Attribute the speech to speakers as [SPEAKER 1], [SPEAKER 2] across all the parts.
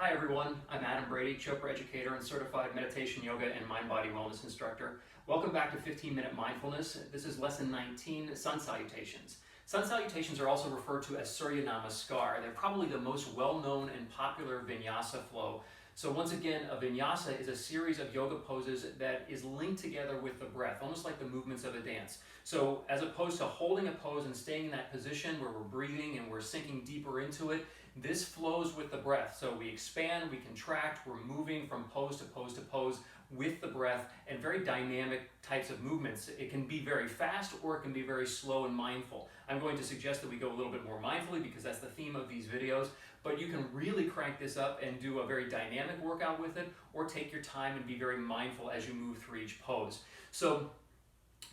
[SPEAKER 1] Hi everyone, I'm Adam Brady, Chopra educator and certified meditation, yoga, and mind-body wellness instructor. Welcome back to 15-Minute Mindfulness. This is lesson 19, Sun Salutations. Sun Salutations are also referred to as Surya Namaskar. They're probably the most well-known and popular vinyasa flow. So once again, a vinyasa is a series of yoga poses that is linked together with the breath, almost like the movements of a dance. So as opposed to holding a pose and staying in that position where we're breathing and we're sinking deeper into it, this flows with the breath. So we expand, we contract, we're moving from pose to pose to pose with the breath, and very dynamic types of movements. It can be very fast or it can be very slow and mindful. I'm going to suggest that we go a little bit more mindfully because that's the theme of these videos, but you can really crank this up and do a very dynamic workout with it, or take your time and be very mindful as you move through each pose. So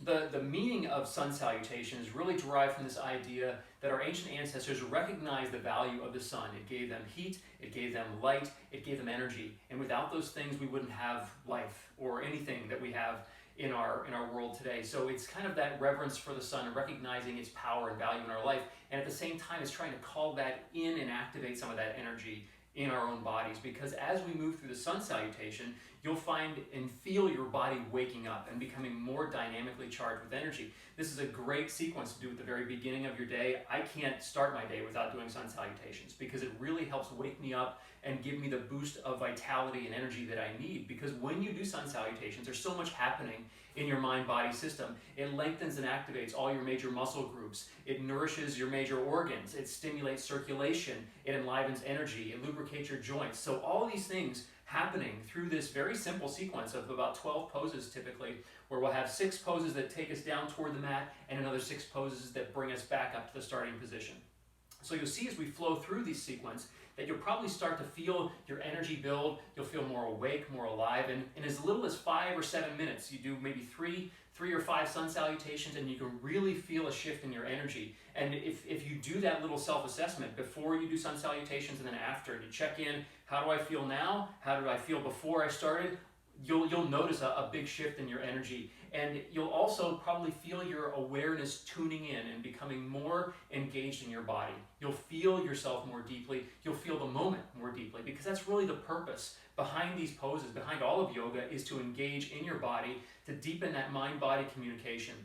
[SPEAKER 1] the meaning of sun salutation is really derived from this idea that our ancient ancestors recognized the value of the sun. It gave them heat, it gave them light, it gave them energy. And without those things, we wouldn't have life or anything that we have in our world today. So it's kind of that reverence for the sun and recognizing its power and value in our life. And at the same time, it's trying to call that in and activate some of that energy in our own bodies, because as we move through the sun salutation, you'll find and feel your body waking up and becoming more dynamically charged with energy. This is a great sequence to do at the very beginning of your day. I can't start my day without doing sun salutations because it really helps wake me up and give me the boost of vitality and energy that I need. Because when you do sun salutations, there's so much happening in your mind-body system. It lengthens and activates all your major muscle groups. It nourishes your major organs. It stimulates circulation. It enlivens energy. It lubricates your joints. So all these things happening through this very simple sequence of about 12 poses typically, where we'll have 6 poses that take us down toward the mat and another 6 poses that bring us back up to the starting position. So you'll see as we flow through these sequence that you'll probably start to feel your energy build. You'll feel more awake, more alive, and in as little as 5 or 7 minutes, you do maybe three or 5 sun salutations, and you can really feel a shift in your energy. And if you do that little self-assessment before you do sun salutations and then after, and you check in, how do I feel now? How did I feel before I started? You'll notice a big shift in your energy. And you'll also probably feel your awareness tuning in and becoming more engaged in your body. You'll feel yourself more deeply. You'll feel the moment more deeply, because that's really the purpose behind these poses, behind all of yoga, is to engage in your body, to deepen that mind-body communication.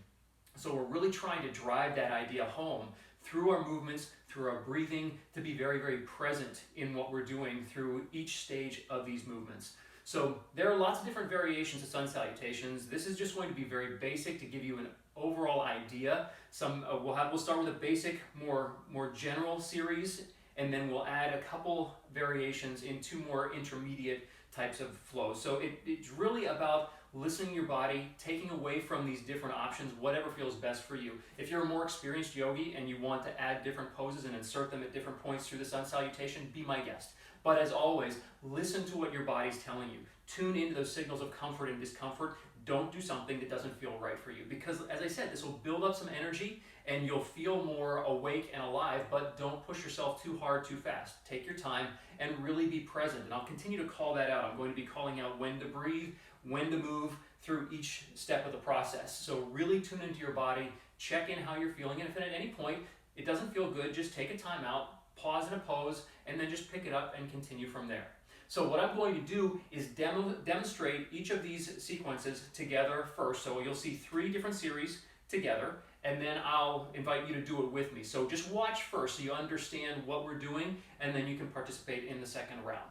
[SPEAKER 1] So we're really trying to drive that idea home through our movements, through our breathing, to be very, very present in what we're doing through each stage of these movements. So there are lots of different variations of sun salutations. This is just going to be very basic to give you an overall idea. We'll start with a basic, more general series, and then we'll add a couple variations in 2 more intermediate types of flows. So it's really about listening to your body, taking away from these different options whatever feels best for you. If you're a more experienced yogi and you want to add different poses and insert them at different points through the sun salutation, be my guest. But as always, listen to what your body's telling you. Tune into those signals of comfort and discomfort. Don't do something that doesn't feel right for you. Because, as I said, this will build up some energy and you'll feel more awake and alive, but don't push yourself too hard, too fast. Take your time and really be present. And I'll continue to call that out. I'm going to be calling out when to breathe, when to move through each step of the process. So really tune into your body, check in how you're feeling, and if at any point it doesn't feel good, just take a time out, pause in a pose, and then just pick it up and continue from there. So what I'm going to do is demonstrate each of these sequences together first. So you'll see 3 different series together, and then I'll invite you to do it with me. So just watch first so you understand what we're doing, and then you can participate in the second round.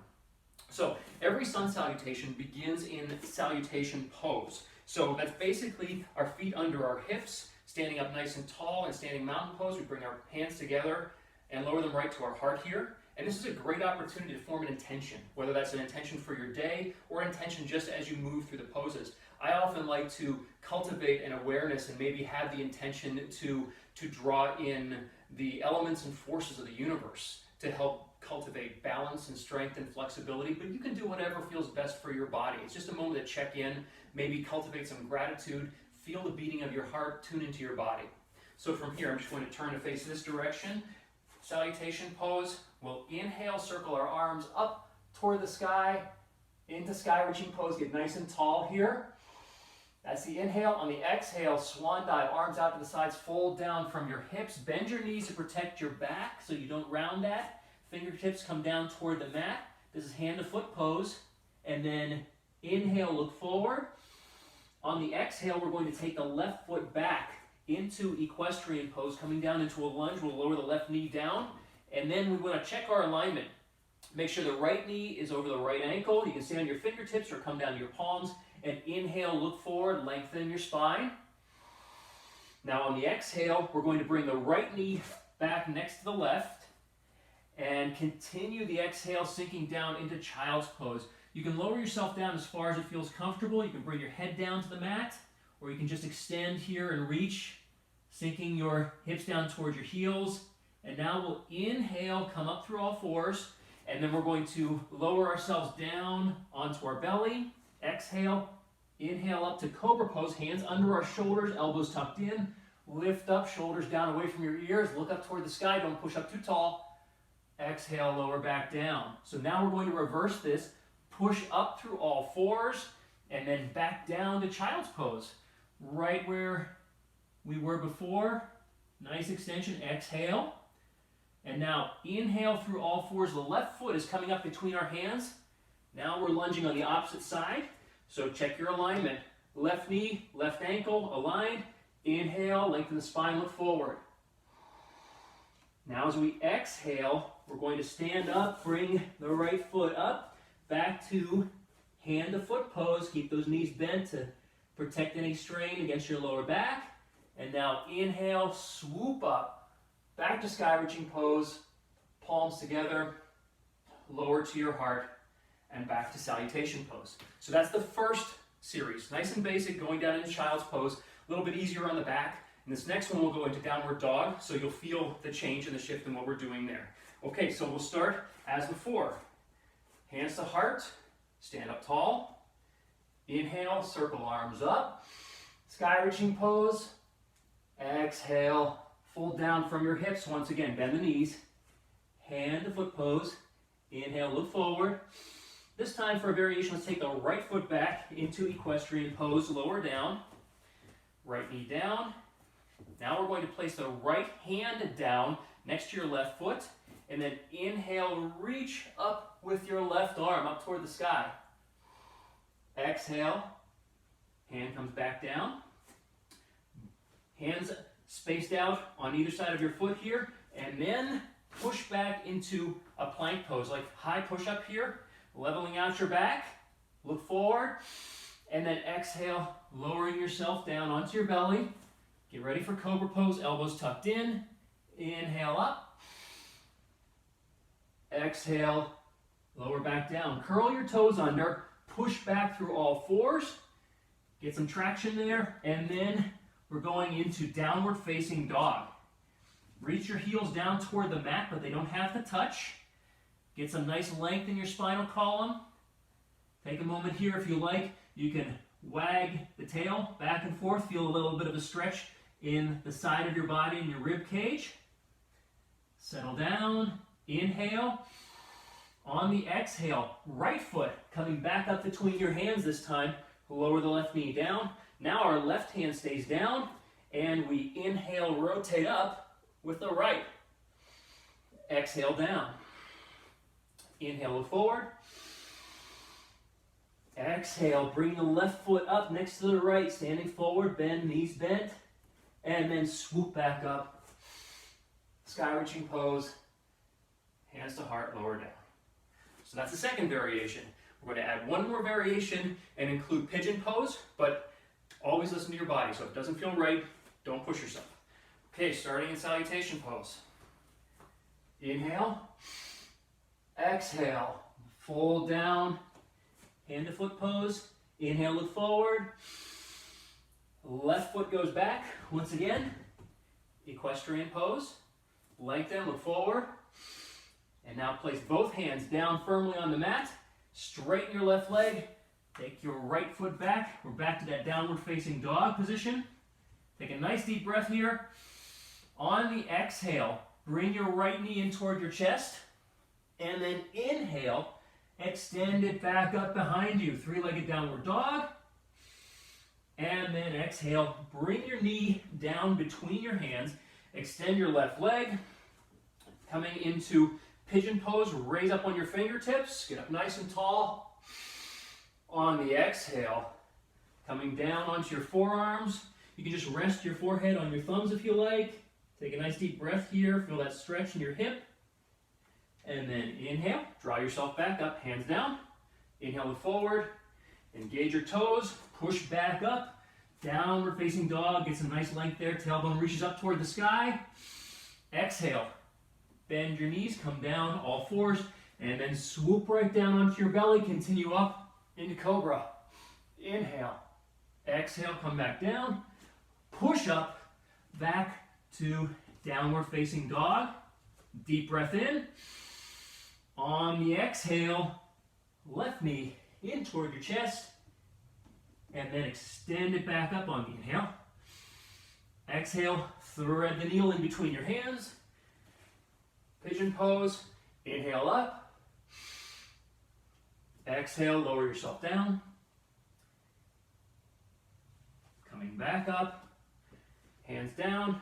[SPEAKER 1] So every sun salutation begins in salutation pose. So that's basically our feet under our hips, standing up nice and tall, and standing mountain pose. We bring our hands together and lower them right to our heart here. And this is a great opportunity to form an intention, whether that's an intention for your day or an intention just as you move through the poses. I often like to cultivate an awareness and maybe have the intention to draw in the elements and forces of the universe to help cultivate balance and strength and flexibility, but you can do whatever feels best for your body. It's just a moment to check in, maybe cultivate some gratitude, feel the beating of your heart, tune into your body. So from here, I'm just going to turn to face this direction. Salutation pose. We'll inhale, circle our arms up toward the sky, into sky reaching pose, get nice and tall here. That's the inhale. On the exhale, swan dive, arms out to the sides, fold down from your hips, bend your knees to protect your back so you don't round that. Fingertips come down toward the mat. This is hand to foot pose. And then inhale, look forward. On the exhale, we're going to take the left foot back into equestrian pose, coming down into a lunge. We'll lower the left knee down. And then we want to check our alignment. Make sure the right knee is over the right ankle. You can stay on your fingertips or come down to your palms. And inhale, look forward, lengthen your spine. Now on the exhale, we're going to bring the right knee back next to the left and continue the exhale, sinking down into child's pose. You can lower yourself down as far as it feels comfortable. You can bring your head down to the mat, or you can just extend here and reach, sinking your hips down towards your heels. And now we'll inhale, come up through all fours, and then we're going to lower ourselves down onto our belly. Exhale, inhale up to cobra pose, hands under our shoulders, elbows tucked in. Lift up, shoulders down away from your ears. Look up toward the sky, don't push up too tall. Exhale, lower back down. So now we're going to reverse this. Push up through all fours, and then back down to child's pose. Right where we were before. Nice extension, exhale. And now inhale through all fours. The left foot is coming up between our hands. Now we're lunging on the opposite side. So check your alignment. Left knee, left ankle, aligned. Inhale, lengthen the spine, look forward. Now as we exhale, we're going to stand up, bring the right foot up, back to hand to foot pose. Keep those knees bent to protect any strain against your lower back. And now inhale, swoop up, back to sky reaching pose, palms together, lower to your heart, and back to salutation pose. So that's the first series. Nice and basic, going down into child's pose, a little bit easier on the back. And this next one will go into downward dog, so you'll feel the change and the shift in what we're doing there. Okay, so we'll start as before. Hands to heart, stand up tall. Inhale, circle arms up. Sky reaching pose. Exhale, fold down from your hips. Once again, bend the knees. Hand to foot pose. Inhale, look forward. This time for a variation, let's take the right foot back into equestrian pose, lower down. Right knee down. Now we're going to place the right hand down next to your left foot, and then inhale, reach up with your left arm up toward the sky. Exhale, hand comes back down. Hands spaced out on either side of your foot here, and then push back into a plank pose, like high push up here, leveling out your back, look forward, and then exhale, lowering yourself down onto your belly. Get ready for cobra pose, elbows tucked in. Inhale up. Exhale, lower back down. Curl your toes under, push back through all fours. Get some traction there, and then we're going into downward facing dog. Reach your heels down toward the mat, but they don't have to touch. Get some nice length in your spinal column. Take a moment here if you like. You can wag the tail back and forth, feel a little bit of a stretch in the side of your body and your rib cage. Settle down, inhale. On the exhale, right foot coming back up between your hands this time. Lower the left knee down. Now our left hand stays down, and we inhale, rotate up with the right. Exhale down. Inhale, look forward. Exhale, bring the left foot up next to the right, standing forward, bend, knees bent, and then swoop back up. Sky reaching pose, hands to heart, lower down. So that's the second variation. We're going to add one more variation and include pigeon pose, but always listen to your body. So if it doesn't feel right, don't push yourself. Okay, starting in salutation pose. Inhale, exhale, fold down, hand to foot pose. Inhale, look forward. Left foot goes back. Once again, equestrian pose. Lengthen, look forward. And now place both hands down firmly on the mat. Straighten your left leg. Take your right foot back. We're back to that downward facing dog position. Take a nice deep breath here. On the exhale, bring your right knee in toward your chest. And then inhale, extend it back up behind you. Three-legged downward dog. And then exhale, bring your knee down between your hands. Extend your left leg. Coming into pigeon pose, raise up on your fingertips, get up nice and tall. On the exhale, coming down onto your forearms. You can just rest your forehead on your thumbs if you like. Take a nice deep breath here, feel that stretch in your hip. And then inhale, draw yourself back up, hands down. Inhale, look forward, engage your toes, push back up. Downward facing dog, get some nice length there, tailbone reaches up toward the sky. Exhale, bend your knees, come down, all fours, and then swoop right down onto your belly, continue up into cobra. Inhale, exhale, come back down, push up, back to downward facing dog. Deep breath in. On the exhale, left knee in toward your chest, and then extend it back up on the inhale. Exhale, thread the needle in between your hands. Pigeon pose, inhale up. Exhale, lower yourself down. Coming back up, hands down.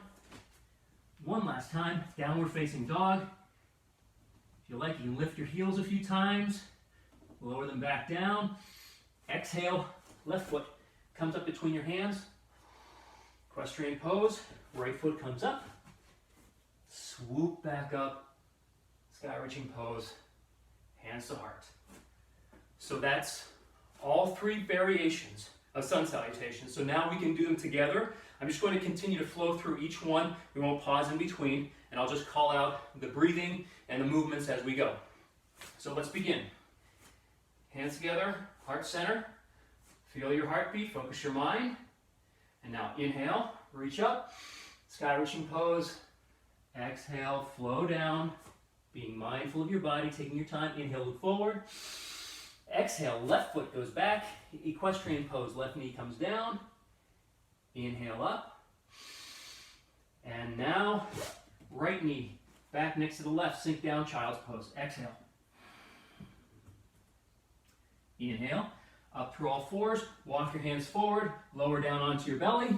[SPEAKER 1] One last time, downward facing dog. If you like, you can lift your heels a few times, lower them back down. Exhale, left foot comes up between your hands. Equestrian pose, right foot comes up. Swoop back up, sky reaching pose, hands to heart. So that's all three variations of sun salutations. So now we can do them together. I'm just going to continue to flow through each one. We won't pause in between, and I'll just call out the breathing and the movements as we go. So let's begin. Hands together, heart center. Feel your heartbeat, focus your mind. And now inhale, reach up, sky reaching pose. Exhale, flow down, being mindful of your body, taking your time. Inhale, look forward. Exhale, left foot goes back, equestrian pose, left knee comes down. Inhale up. And now, right knee back next to the left, sink down, child's pose. Exhale. Inhale, up through all fours, walk your hands forward, lower down onto your belly,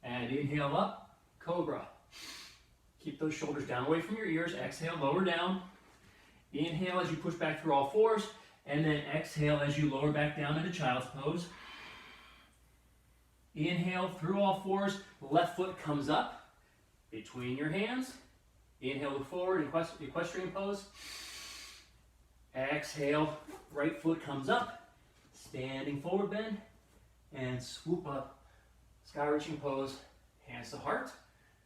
[SPEAKER 1] and inhale up, cobra. Keep those shoulders down away from your ears. Exhale, lower down. Inhale as you push back through all fours, and then exhale as you lower back down into child's pose. Inhale through all fours, left foot comes up between your hands. Inhale, look forward, equestrian pose. Exhale, right foot comes up, standing forward bend, and swoop up, sky reaching pose, hands to heart.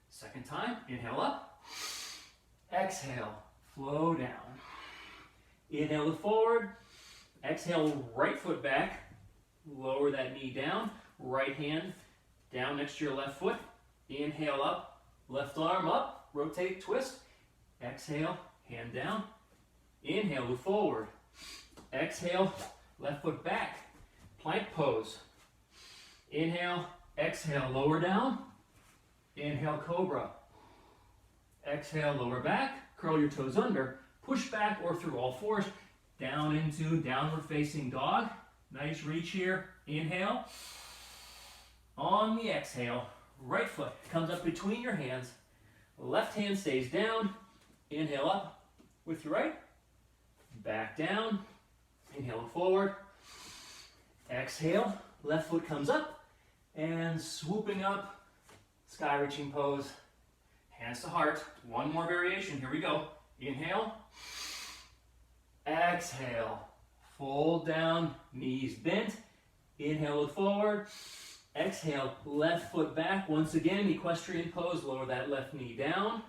[SPEAKER 1] Second time, inhale up. Exhale, flow down. Inhale, look forward. Exhale, right foot back. Lower that knee down. Right hand down next to your left foot. Inhale up. Left arm up. Rotate, twist. Exhale, hand down. Inhale, look forward. Exhale, left foot back. Plank pose. Inhale, exhale, lower down. Inhale, cobra. Exhale, lower back. Curl your toes under. Push back or through all fours. Down into downward facing dog. Nice reach here. Inhale. On the exhale, right foot comes up between your hands. Left hand stays down. Inhale up with your right. Back down. Inhale forward. Exhale. Left foot comes up. And swooping up. Sky reaching pose. Hands to heart. One more variation. Here we go. Inhale. Exhale. Fold down. Knees bent. Inhale, look forward. Exhale, left foot back. Once again, equestrian pose. Lower that left knee down.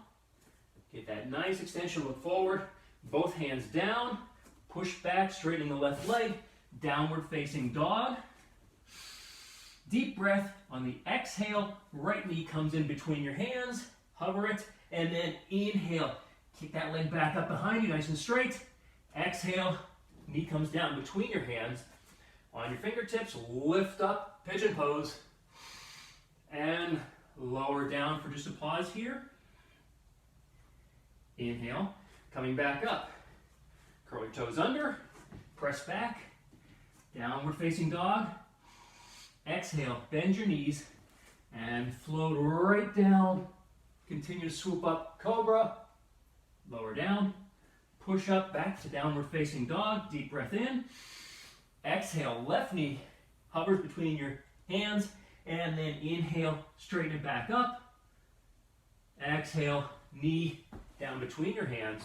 [SPEAKER 1] Get that nice extension. Look forward. Both hands down. Push back, straighten the left leg. Downward facing dog. Deep breath. On the exhale, right knee comes in between your hands. Hover it. And then inhale. Kick that leg back up behind you, nice and straight. Exhale. Knee comes down between your hands. On your fingertips, lift up, pigeon pose. And lower down for just a pause here. Inhale. Coming back up. Curl your toes under. Press back. Downward facing dog. Exhale, bend your knees and float right down. Continue to swoop up, cobra. Lower down. push up back to downward facing dog. Deep breath in. Exhale, left knee hovers between your hands, and then inhale, straighten it back up. Exhale, knee down between your hands.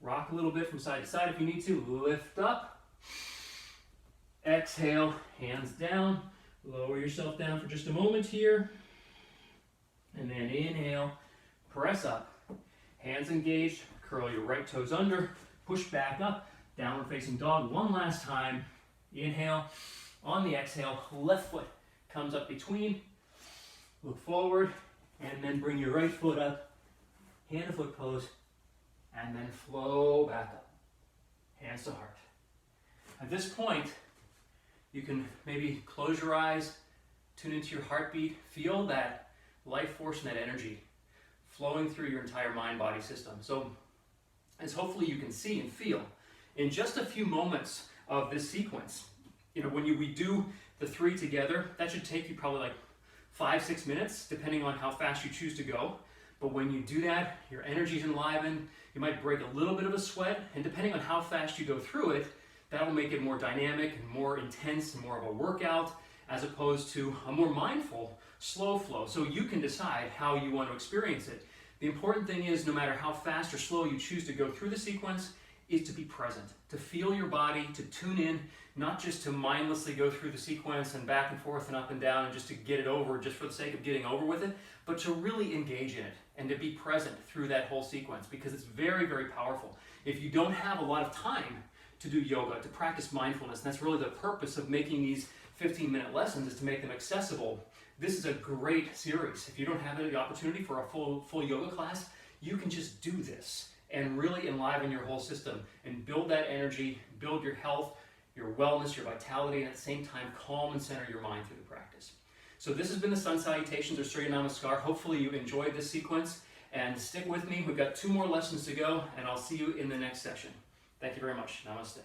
[SPEAKER 1] Rock a little bit from side to side if you need to. Lift up. Exhale, hands down. Lower yourself down for just a moment here. And then inhale, press up. Hands engaged, curl your right toes under, push back up, downward facing dog one last time. Inhale, on the exhale, left foot comes up between, look forward, and then bring your right foot up, hand to foot pose, and then flow back up, hands to heart. At this point, you can maybe close your eyes, tune into your heartbeat, feel that life force and that energy flowing through your entire mind-body system. So, as hopefully you can see and feel, in just a few moments of this sequence, when we do the 3 together, that should take you probably like 5-6 minutes, depending on how fast you choose to go. But when you do that, your energy's enlivened, you might break a little bit of a sweat, and depending on how fast you go through it, that will make it more dynamic and more intense and more of a workout, as opposed to a more mindful, slow flow. So you can decide how you want to experience it. The important thing is, no matter how fast or slow you choose to go through the sequence, is to be present, to feel your body, to tune in, not just to mindlessly go through the sequence and back and forth and up and down and just to get it over just for the sake of getting over with it, but to really engage in it and to be present through that whole sequence, because it's very, very powerful. If you don't have a lot of time to do yoga, to practice mindfulness, and that's really the purpose of making these 15-minute lessons, is to make them accessible. This is a great series. If you don't have the opportunity for a full yoga class, you can just do this and really enliven your whole system and build that energy, build your health, your wellness, your vitality, and at the same time calm and center your mind through the practice. So this has been the Sun Salutations or Surya Namaskar. Hopefully you enjoyed this sequence, and stick with me. We've got 2 more lessons to go, and I'll see you in the next session. Thank you very much. Namaste.